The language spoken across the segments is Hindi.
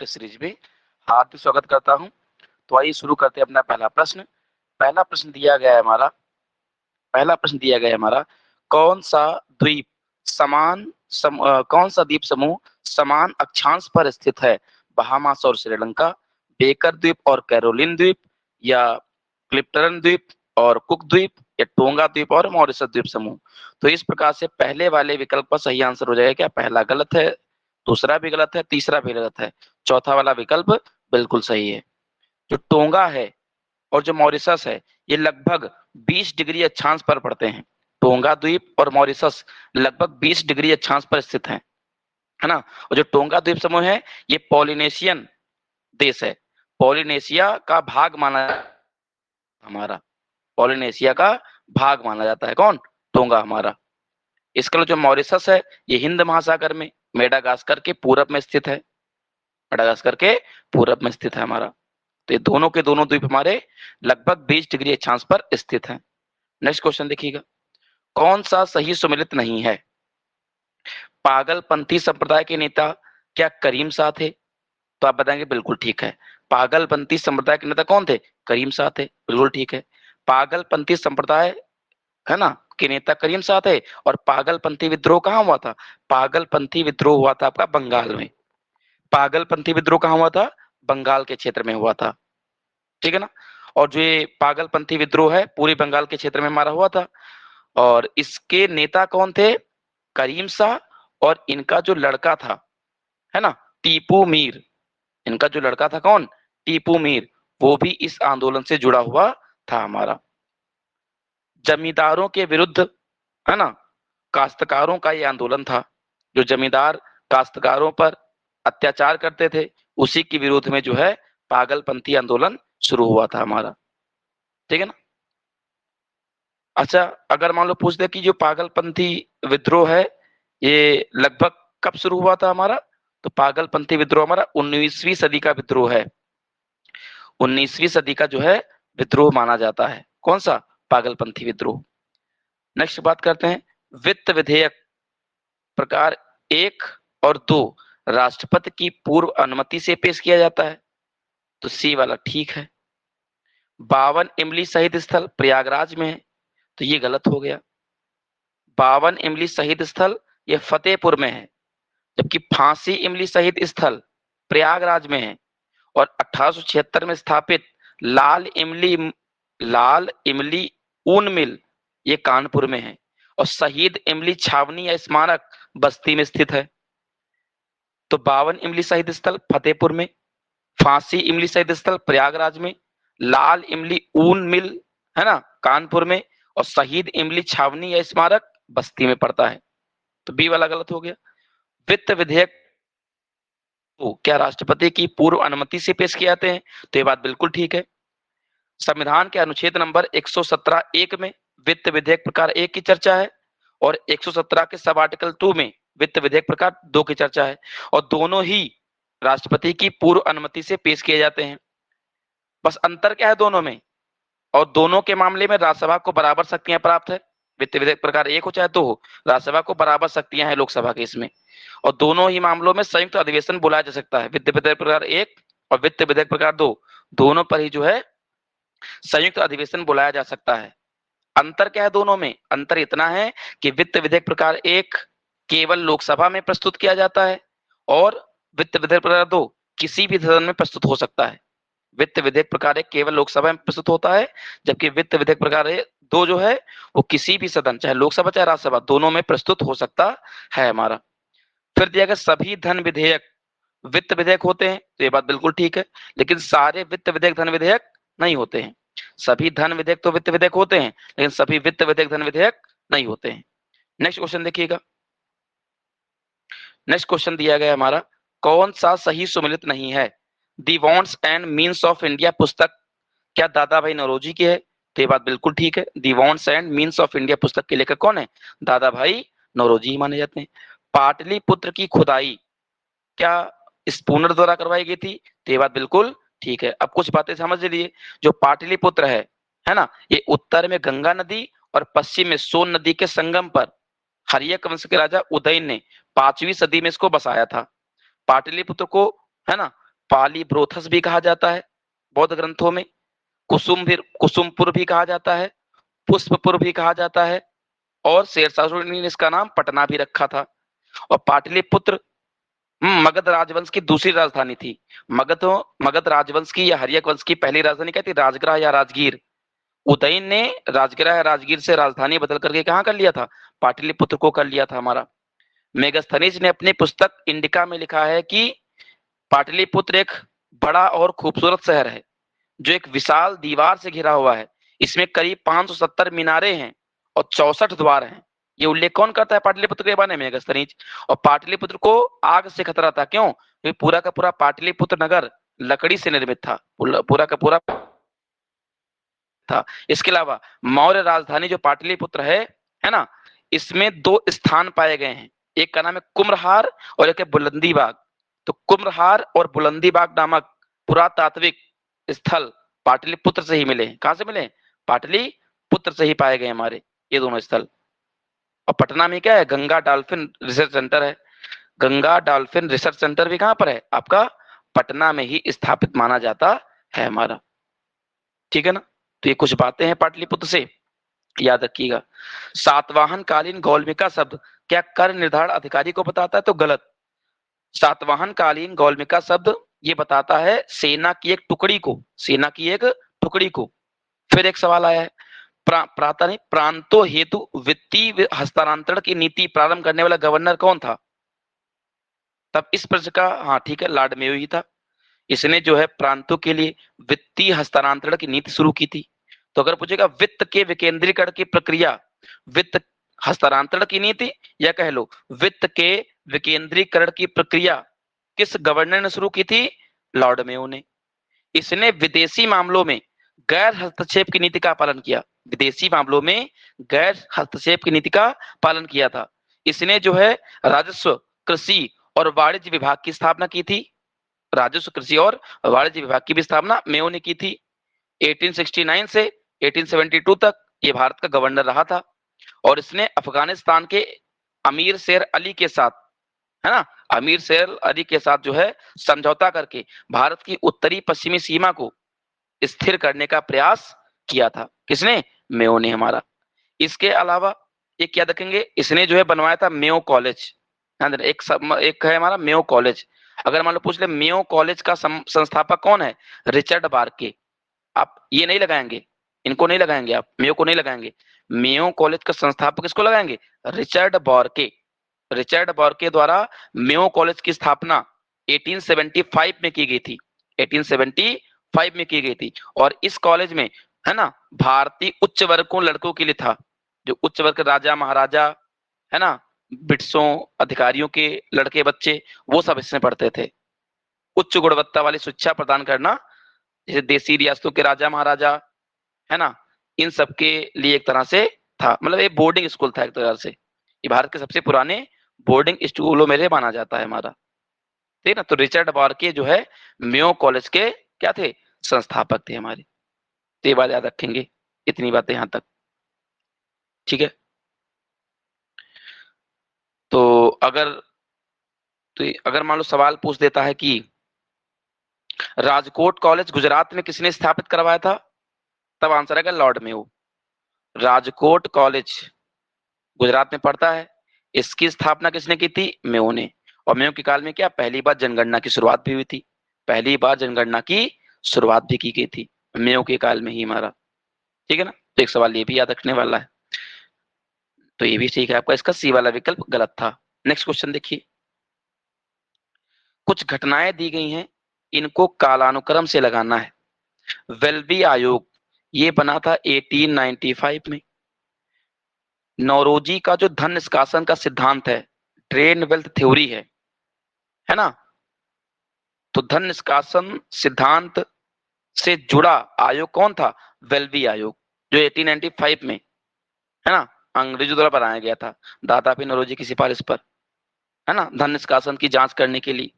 सीरीज में हार्दिक स्वागत करता हूं। तो आइए शुरू करते हैं अपना पहला प्रश्न। पहला प्रश्न दिया गया है हमारा कौन सा द्वीप कौन सा द्वीप समूह समान अक्षांश पर स्थित है? बहामास और श्रीलंका, बेकर द्वीप और कैरोलिन द्वीप, या क्लिप्टरन द्वीप और कुक द्वीप, या टोंगा द्वीप और मॉरिशस द्वीप समूह। तो इस प्रकार से पहले वाले विकल्प का सही आंसर हो जाएगा क्या? पहला गलत है, दूसरा भी गलत है, तीसरा भी गलत है, चौथा वाला विकल्प बिल्कुल सही है। जो टोंगा है और जो मॉरिशस है ये लगभग 20 डिग्री अक्षांश पर पड़ते हैं। टोंगा द्वीप और मॉरिशस लगभग 20 डिग्री अक्षांश पर स्थित हैं, है ना। और जो टोंगा द्वीप समूह है ये पॉलिनेशियन देश है, पॉलिनेशिया का भाग माना हमारा पॉलिनेशिया का भाग माना जाता है। कौन? टोंगा हमारा। इसका जो मॉरिशस है ये हिंद महासागर में मेडागास्कर के पूरब में स्थित है, मेडागास्कर के पूरब में स्थित है हमारा। तो ये दोनों के दोनों द्वीप हमारे लगभग 20 डिग्री अक्षांश पर स्थित हैं। नेक्स्ट क्वेश्चन देखिएगा, कौन सा सही सुमेलित नहीं है? पागलपंथी संप्रदाय के नेता क्या करीम शाह थे? तो आप बताएंगे बिल्कुल ठीक है। पागलपंथी संप्रदाय के नेता कौन थे? करीम शाह थे, बिल्कुल ठीक है। पागलपंथी संप्रदाय, है ना, के नेता करीम शाह थे। और पागलपंथी विद्रोह कहाँ हुआ था? पागलपंथी विद्रोह हुआ था आपका बंगाल में। पागलपंथी विद्रोह कहाँ हुआ था? बंगाल के क्षेत्र में हुआ था, ठीक है ना। और जो ये पागलपंथी विद्रोह है पूरे बंगाल के क्षेत्र में हमारा हुआ था। और इसके नेता कौन थे? करीम शाह। और इनका जो लड़का था, है ना, टीपू मीर, इनका जो लड़का था कौन? टीपू मीर, वो भी इस आंदोलन से जुड़ा हुआ था हमारा। जमींदारों के विरुद्ध, है ना, काश्तकारों का ये आंदोलन था। जो जमींदार काश्तकारों पर अत्याचार करते थे उसी के विरोध में जो है पागलपंथी आंदोलन शुरू हुआ था हमारा, ठीक है ना। अच्छा, अगर मान लो पूछ दे कि जो पागलपंथी विद्रोह है ये लगभग कब शुरू हुआ था हमारा? तो पागलपंथी विद्रोह हमारा 19वीं सदी का विद्रोह है। 19वीं सदी का जो है विद्रोह माना जाता है। कौन सा? पागलपंथी विद्रोह। नेक्स्ट बात करते हैं, वित्त विधेयक प्रकार 1 और 2 राष्ट्रपति की पूर्व अनुमति से पेश किया जाता है। तो सी वाला ठीक है। 52 इमली शहीद स्थल प्रयागराज में है, तो ये गलत हो गया। 52 इमली शहीद स्थल ये फतेहपुर में है, जबकि फांसी इमली शहीद स्थल प्रयागराज में है। और 1876 में स्थापित लाल इमली ऊन मिल ये कानपुर में है। और शहीद इमली छावनी या स्मारक बस्ती में स्थित है। तो 52 इमली शहीद स्थल फतेहपुर में, फांसी इमली शहीद स्थल प्रयागराज में, लाल इमली ऊन मिल, है ना, कानपुर में, और शहीद इमली छावनी या स्मारक बस्ती में पड़ता है। तो बी वाला गलत हो गया। वित्त विधेयक क्या राष्ट्रपति की पूर्व अनुमति से पेश किए जाते हैं? तो ये बात बिल्कुल ठीक है। संविधान के अनुच्छेद नंबर 117(1) में वित्त विधेयक प्रकार 1 की चर्चा है। और 117 के सब आर्टिकल 2 में वित्त विधेयक प्रकार 2 की चर्चा है। और दोनों ही राष्ट्रपति की पूर्व अनुमति से पेश किए जाते हैं। बस अंतर क्या है दोनों में? और दोनों के मामले में राज्यसभा को बराबर शक्तियां प्राप्त है। वित्त विधेयक प्रकार 1 हो चाहे 2 हो, राज्यसभा को बराबर शक्तियां हैं लोकसभा के इसमें। और दोनों ही मामलों में संयुक्त अधिवेशन बुलाया जा सकता है। वित्त विधेयक प्रकार 1 और वित्त विधेयक प्रकार 2 दोनों पर ही जो है संयुक्त अधिवेशन बुलाया जा सकता है। अंतर क्या है दोनों में? अंतर इतना है कि वित्त विधेयक प्रकार 1 केवल लोकसभा में प्रस्तुत किया जाता है और वित्त विधेयक प्रकार 2 किसी भी सदन में प्रस्तुत हो सकता है। वित्त विधेयक प्रकार 1 केवल लोकसभा में प्रस्तुत होता है, जबकि वित्त विधेयक प्रकार 2 जो है वो किसी भी सदन, चाहे लोकसभा चाहे राज्यसभा, दोनों में प्रस्तुत हो सकता है हमारा। फिर दिया गया सभी धन विधेयक वित्त विधेयक होते हैं, तो ये बात बिल्कुल ठीक है। लेकिन सारे वित्त विधेयक धन विधेयक नहीं होते हैं। सभी धन विधेयक तो वित्त विधेयक होते हैं, लेकिन सभी वित्त विधेयक धन विधेयक नहीं होते हैं। नेक्स्ट क्वेश्चन देखिएगा। नेक्स्ट क्वेश्चन दिया गया हमारा, कौन सा सही सुमेलित नहीं है? The wants and means of India पुस्तक क्या दादा भाई नौरोजी की है? तो ये बात बिल्कुल ठीक है। The wants and means of India पुस्तक के लेखक कौन है? दादा भाई नौरोजी ही माने जाते हैं। पाटलिपुत्र की खुदाई क्या स्पूनर द्वारा करवाई गई थी? तो ये बात बिल्कुल ठीक है। अब कुछ बातें समझ लीजिए। जो पाटलिपुत्र है ना, ये उत्तर में गंगा नदी और पश्चिम में सोन नदी के संगम पर हर्यक वंश के राजा उदयन ने 5वीं सदी में इसको बसाया था। पाटलिपुत्र को, है ना, पालीब्रोथस भी कहा जाता है बौद्ध ग्रंथों में, कुसुमपुर भी कहा जाता है, पुष्पपुर भी कहा जाता है, और शेरशाह सूरी ने इसका नाम पटना भी रखा था। और पाटलिपुत्र मगध राजवंश की दूसरी राजधानी थी। मगध राजवंश की या हर्यक वंश की पहली राजधानी क्या थी? राजगृह या राजगीर। उदयन ने राजगृह या राजगीर से राजधानी बदल करके कहाँ कर लिया था? पाटलिपुत्र को कर लिया था हमारा। मेगास्थनीज ने अपनी पुस्तक इंडिका में लिखा है कि पाटलिपुत्र एक बड़ा और खूबसूरत शहर है जो एक विशाल दीवार से घिरा हुआ है। इसमें करीब 570 मीनारें हैं और 64 द्वार हैं। ये उल्लेख कौन करता है पाटलिपुत्र के बारे में? मेगास्थनीज। और पाटलिपुत्र को आग से खतरा था। क्यों? क्योंकि पूरा का पूरा पाटलिपुत्र नगर लकड़ी से निर्मित था, पूरा का पूरा था। इसके अलावा मौर्य राजधानी जो पाटलिपुत्र है ना, इसमें 2 स्थान पाए गए हैं। एक का नाम है कुम्भहार और एक है बुलंदीबाग। तो कुम्भहार और बुलंदीबाग नामक पुरातात्विक स्थल पाटलिपुत्र से ही मिले। कहां से मिले? पाटलिपुत्र से ही पाए गए हमारे ये दोनों स्थल। और पटना में क्या है? गंगा डॉल्फिन रिसर्च सेंटर है। गंगा डॉल्फिन रिसर्च सेंटर भी कहां पर है? आपका पटना में ही स्थापित माना जाता है हमारा। ठीक है ना? तो ये कुछ बातें हैं पाटलिपुत्र से, याद रखिएगा। सातवाहन कालीन गौलमिका शब्द क्या कर निर्धारण अधिकारी को बताता है? तो गलत। सातवाहन कालीन गौलमिका शब्द ये बताता है सेना की एक टुकड़ी को, सेना की एक टुकड़ी को। फिर एक सवाल आया है, प्रांतों हेतु वित्तीय हस्तांतरण की नीति प्रारंभ करने वाला गवर्नर कौन था? तब इस प्रश्न का, हाँ ठीक है, लॉर्ड मेयो ही था। इसने जो है प्रांतों के लिए वित्तीय हस्तांतरण की नीति शुरू की थी। तो अगर पूछेगा वित्त के विकेंद्रीकरण की प्रक्रिया, वित्त हस्तांतरण की नीति, या कह लो वित्त के विकेंद्रीकरण की प्रक्रिया किस गवर्नर ने शुरू की थी? लॉर्ड मेयो ने। इसने विदेशी मामलों में गैर हस्तक्षेप की नीति का पालन किया। विदेशी मामलों में गैर हस्तक्षेप की नीति का पालन किया था। इसने जो है राजस्व, कृषि और वाणिज्य विभाग की स्थापना की थी। राजस्व, कृषि और वाणिज्य विभाग की भी स्थापना मेयो ने की थी। 1869 से 1872 तक ये भारत का गवर्नर रहा था। और इसने अफगानिस्तान के अमीर शेर अली के साथ, है ना, अमीर शेर अली के साथ जो है समझौता करके भारत की उत्तरी पश्चिमी सीमा को स्थिर करने का प्रयास किया था। किसने? मेयो ने हमारा। इसके अलावा एक याद रखेंगे, इसने जो है बनवाया था मेयो कॉलेज। एक है हमारा मेयो कॉलेज। अगर मान लो पूछ ले मेयो कॉलेज का संस्थापक कौन है? रिचर्ड बार्के। आप ये नहीं लगाएंगे, इनको नहीं लगाएंगे, आप मेयो को नहीं लगाएंगे। मेयो कॉलेज का संस्थापक किसको लगाएंगे? रिचर्ड बार्के। रिचर्ड बार्के द्वारा मेयो कॉलेज की स्थापना 1875 में की गई थी। 1875 में की गई थी। और इस कॉलेज में, है ना, भारतीय उच्च वर्ग को लड़कों के लिए था। जो उच्च वर्ग राजा महाराजा, है ना, ब्रिटिशों अधिकारियों के लड़के बच्चे, वो सब इसमें पढ़ते थे। उच्च गुणवत्ता वाली शिक्षा प्रदान करना, जैसे देसी रियासतों के राजा महाराजा, है ना, इन सब के लिए एक तरह से था। मतलब ये बोर्डिंग स्कूल था एक तरह से। ये भारत के सबसे पुराने बोर्डिंग स्कूलों में से माना जाता है हमारा। ठीक है ना? तो रिचर्ड बार्के जो है मेयो कॉलेज के क्या थे? संस्थापक थे हमारे। तो ये बात याद रखेंगे। इतनी बातें यहां तक, ठीक है। तो अगर मान लो सवाल पूछ देता है कि राजकोट कॉलेज गुजरात में किसने स्थापित करवाया था? तब आंसर आएगा Lord Mayo. Rajkot college Gujarat में पड़ता है, इसकी स्थापना किसने की थी? मेयो ने। और मेयो के काल में क्या पहली बार जनगणना की शुरुआत भी हुई थी। पहली बार जनगणना की शुरुआत भी की गई थी मेयो के काल में ही हमारा। ठीक है ना? तो एक सवाल ये भी याद रखने वाला है। तो ये भी ठीक है आपका, इसका सी वाला विकल्प गलत था। नेक्स्ट क्वेश्चन देखिए। कुछ घटनाएं दी गई हैं, इनको कालानुक्रम से लगाना है। वेल्बी आयोग ये बना था 1895 में। नौरोजी का जो धन निष्कासन का सिद्धांत है, ड्रेन वेल्थ थ्योरी है ना, तो धन निष्कासन सिद्धांत से जुड़ा आयोग कौन था? वेल्बी आयोग, जो 1895 में, है ना, अंग्रेजों द्वारा बनाया गया था दादापी नौरोजी की सिफारिश पर, है ना, धन निष्कासन की जांच करने के लिए।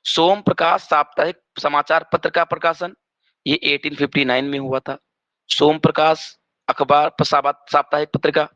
सोम प्रकाश साप्ताहिक समाचार पत्र का प्रकाशन ये 1859 में हुआ था। सोम प्रकाश अखबार साप्ताहिक पत्रिका,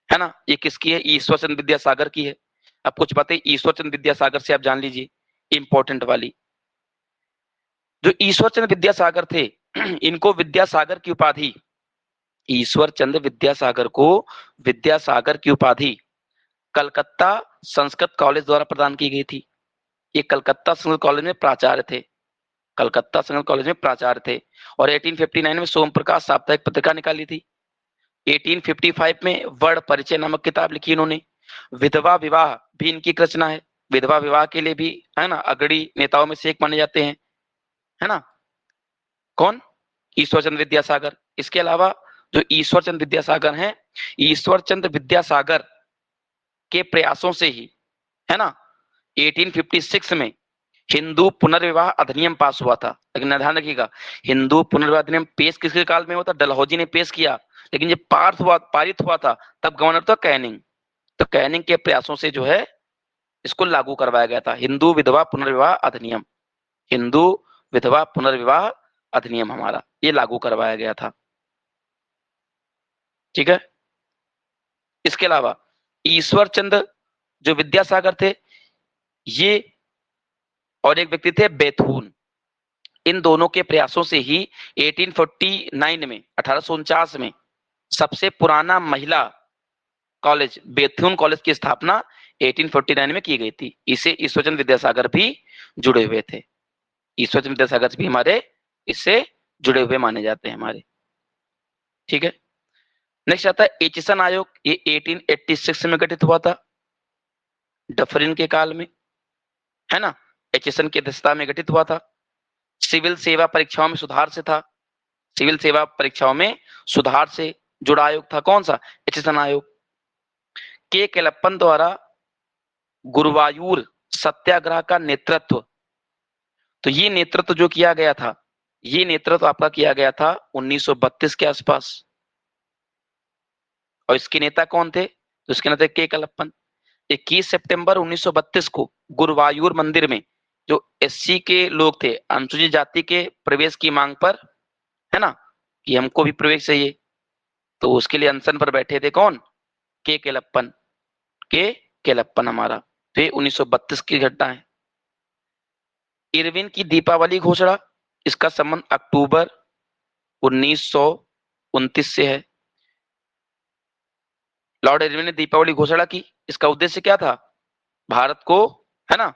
है ना, ये किसकी है? ईश्वर चंद्र विद्यासागर की है। अब कुछ बातें ईश्वर चंद्र विद्यासागर से आप जान लीजिए, इंपॉर्टेंट वाली। जो ईश्वर चंद्र विद्यासागर थे, इनको विद्यासागर की उपाधि, ईश्वर चंद्र विद्यासागर को विद्यासागर की उपाधि कलकत्ता संस्कृत कॉलेज द्वारा प्रदान की गई थी। ये कलकत्ता संस्कृत कॉलेज में प्राचार्य थे, कलकत्ता संस्कृत कॉलेज में प्राचार्य थे। और 1859 में सोम प्रकाश साप्ताहिक पत्रिका निकाली थी। 1855 में वर्ण परिचय नामक किताब लिखी इन्होंने। विधवा विवाह भी इनकी एक रचना है। विधवा विवाह के लिए भी, है ना, अग्रणी नेताओं में से एक माने जाते हैं, है ना, कौन? ईश्वर चंद्र विद्यासागर। इसके अलावा जो ईश्वर चंद्र विद्यासागर हैं, ईश्वर चंद्र विद्यासागर के प्रयासों से ही, है ना, 1856 में हिंदू पुनर्विवाह अधिनियम पास हुआ था। लेकिन ध्यान रखिएगा, हिंदू पुनर्विवाह अधिनियम पेश किसके काल में हुआ था? डलहौजी ने पेश किया। लेकिन ये पारित हुआ था तब गवर्नर था कैनिंग। तो कैनिंग के प्रयासों से जो है इसको लागू करवाया गया था, हिंदू विधवा पुनर्विवाह अधिनियम। हिंदू विधवा पुनर्विवाह अधिनियम हमारा ये लागू करवाया गया था। ठीक है। इसके अलावा ईश्वर चंद्र जो विद्यासागर थे, ये और एक व्यक्ति थे बेथून। इन दोनों के प्रयासों से ही 1849 में, 1849 में सबसे पुराना महिला कॉलेज बेथून कॉलेज की स्थापना 1849 में की गई थी। इसे ईश्वरचंद्र विद्यासागर भी जुड़े हुए थे। ईश्वरचंद्र विद्यासागर भी हमारे इससे जुड़े हुए माने जाते हैं हमारे। ठीक है। नेक्स्ट आता है एचिसन आयोग। ये 1886 में गठित हुआ था, डफरिन के काल में, है ना। एचिसन की अध्यक्षता में गठित हुआ था। सिविल सेवा परीक्षाओं में सुधार से था। सिविल सेवा परीक्षाओं में सुधार से जुड़ा आयोग था। कौन सा? एचिसन आयोग। के केलप्पन द्वारा गुरुवायूर सत्याग्रह का नेतृत्व, तो ये नेतृत्व जो किया गया था, ये नेतृत्व आपका किया गया था 1932 के आसपास। और इसके नेता कौन थे? तो इसके नेता के केलप्पन। 21 सितंबर 1932 को गुरुवायूर मंदिर में जो एससी के लोग थे, अनुसूचित जाति के प्रवेश की मांग पर, है ना, कि हमको भी प्रवेश चाहिए, तो उसके लिए अनशन पर बैठे थे कौन? के केलप्पन। के केलप्पन हमारा, तो ये 1932 की घटना है। इरविन की दीपावली घोषणा, इसका संबंध अक्टूबर 1929 से है। लॉर्ड इरविन ने दीपावली घोषणा की, इसका उद्देश्य क्या था? भारत को, है ना,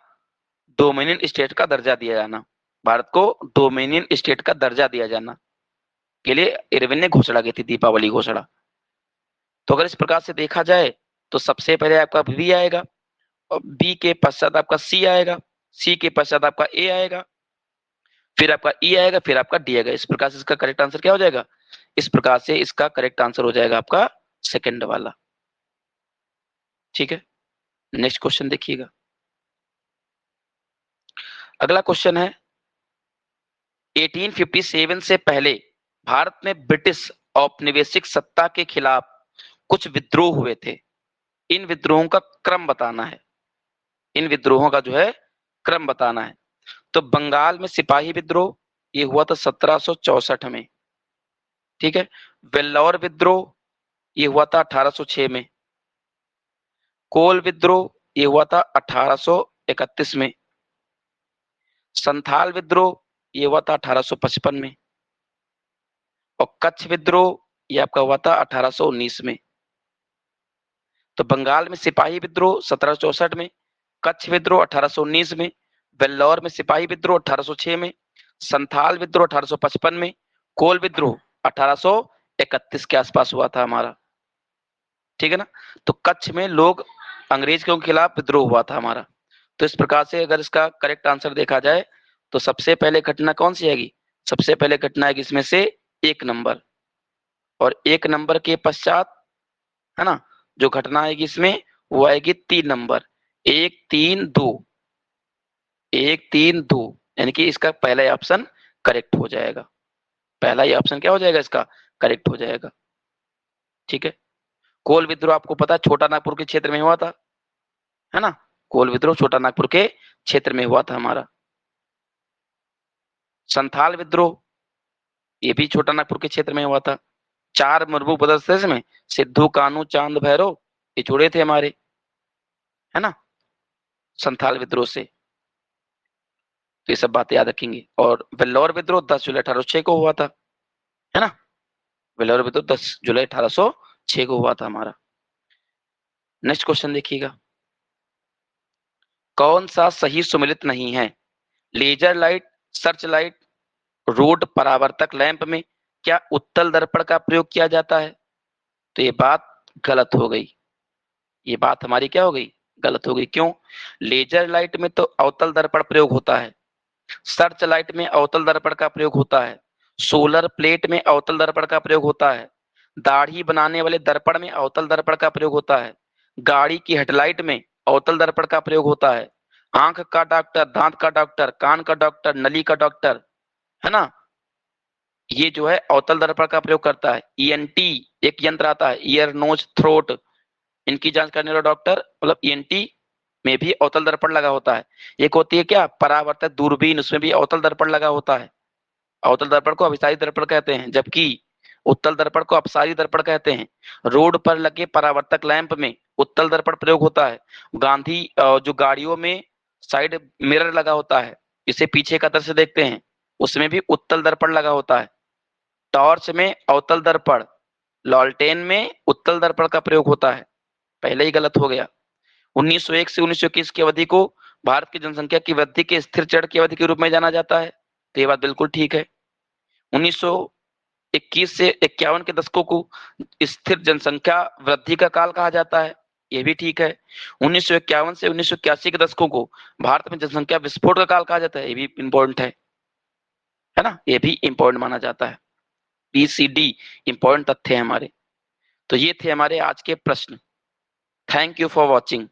डोमिनियन स्टेट का दर्जा दिया जाना। भारत को डोमिनियन स्टेट का दर्जा दिया जाना के लिए इरविन ने घोषणा की थी, दीपावली घोषणा। तो अगर इस प्रकार से देखा जाए तो सबसे पहले आपका बी आएगा, और बी के पश्चात आपका सी आएगा, सी के पश्चात आपका ए आएगा, फिर आपका ई आएगा, फिर आपका डी आएगा। इस प्रकार से इसका करेक्ट आंसर क्या हो जाएगा? इस प्रकार से इसका करेक्ट आंसर हो जाएगा आपका सेकंड वाला। ठीक है। नेक्स्ट क्वेश्चन देखिएगा। अगला क्वेश्चन है 1857 से पहले भारत में ब्रिटिश औपनिवेशिक सत्ता के खिलाफ कुछ विद्रोह हुए थे। इन विद्रोहों का क्रम बताना है। इन विद्रोहों का जो है क्रम बताना है। तो बंगाल में सिपाही विद्रोह, ये हुआ था 1764 में। ठीक है। वेल्लौर विद्रोह, ये हुआ था 1806 में। कोल विद्रोह, ये हुआ था 1831 में। संथाल विद्रोह, ये हुआ था 1855 में। और कच्छ विद्रोह, ये आपका हुआ था 1819 में। तो बंगाल में सिपाही विद्रोह 1764 में, कच्छ विद्रोह 1819 में, वेल्लौर में सिपाही विद्रोह 1806 में, संथाल विद्रोह 1855 में, कोल विद्रोह 1831 के आसपास हुआ था हमारा। ठीक है ना। तो कच्छ में लोग अंग्रेज के खिलाफ विद्रोह हुआ था हमारा। तो इस प्रकार से अगर इसका करेक्ट आंसर देखा जाए तो सबसे पहले घटना कौन सी आएगी? सबसे पहले घटना आएगी इसमें से 1 नंबर, और 1 नंबर के पश्चात, है ना, जो घटना आएगी इसमें वो आएगी 3 नंबर, 1 3 2, 1 3 2, यानी कि इसका पहला ऑप्शन करेक्ट हो जाएगा। पहला ही ऑप्शन क्या हो जाएगा? इसका करेक्ट हो जाएगा। ठीक है। कोल विद्रोह आपको पता है छोटा नागपुर के क्षेत्र में हुआ था, है ना। कोल विद्रोह छोटा नागपुर के क्षेत्र में हुआ था हमारा। संथाल विद्रोह, ये भी छोटा नागपुर के क्षेत्र में हुआ था। 4 मुर्मू ब्रदर्स में सिद्धू कानू चांद भैरव ये जुड़े थे हमारे, है ना, संथाल विद्रोह से। तो ये सब बातें याद रखेंगे। और वेल्लोर विद्रोह 10 जुलाई 1806 को हुआ था, है ना। वेल्लोर विद्रोह 10 जुलाई 1806 को हुआ था हमारा। नेक्स्ट क्वेश्चन देखिएगा, कौन सा सही सुमेलित नहीं है? Laser light, search light, road परावर्तक लैंप में क्या उत्तल दर्पण का प्रयोग किया जाता है? तो ये बात गलत हो गई, ये बात हमारी क्या हो गई, गलत हो गई। क्यों? लेजर लाइट में तो अवतल दर्पण प्रयोग होता है, सर्च लाइट में अवतल दर्पण का प्रयोग होता है, सोलर प्लेट में अवतल दर्पण का प्रयोग होता है, दाढ़ी बनाने वाले दर्पण में अवतल दर्पण का प्रयोग होता है, गाड़ी की हेडलाइट में अवतल दर्पण का प्रयोग होता है, आंख का डॉक्टर, दांत का डॉक्टर, कान का डॉक्टर, नली का डॉक्टर, है ना, ये जो है अवतल दर्पण का प्रयोग करता है। ईएनटी एक यंत्र आता है, ईयर नोज थ्रोट, इनकी जांच करने वाला डॉक्टर, मतलब ईएनटी में भी अवतल दर्पण लगा होता है। एक होती है क्या, परावर्तक दूरबीन, उसमें भी अवतल दर्पण लगा होता है। अवतल दर्पण को अभिसारी दर्पण कहते हैं, जबकि उत्तल दर्पण को अपसारी दर्पण कहते हैं। रोड पर लगे परावर्तक लैंप में उत्तल दर्पण प्रयोग होता है। गांधी जो गाड़ियों में साइड मिरर लगा होता है, इसे पीछे का दृश्य देखते हैं, उसमें भी उत्तल दर्पण लगा होता है। टॉर्च में अवतल दर्पण, लॉलटेन में उत्तल दर्पण का प्रयोग होता है। पहले ही गलत हो गया। 1901 से 1921 की अवधि को भारत की जनसंख्या की वृद्धि के स्थिर चढ़ की अवधि के रूप में जाना जाता है, तो ये बात बिल्कुल ठीक है। 1921 से 51 के दशकों को स्थिर जनसंख्या वृद्धि का काल कहा जाता है, ये भी ठीक है। 1951 से 1981 के दशकों को भारत में जनसंख्या विस्फोट का काल कहा जाता है, ये भी इंपॉर्टेंट है ना, ये भी इंपॉर्टेंट माना जाता है। BCD इंपॉर्टेंट तथ्य है हमारे। तो ये थे हमारे आज के प्रश्न। Thank you for watching.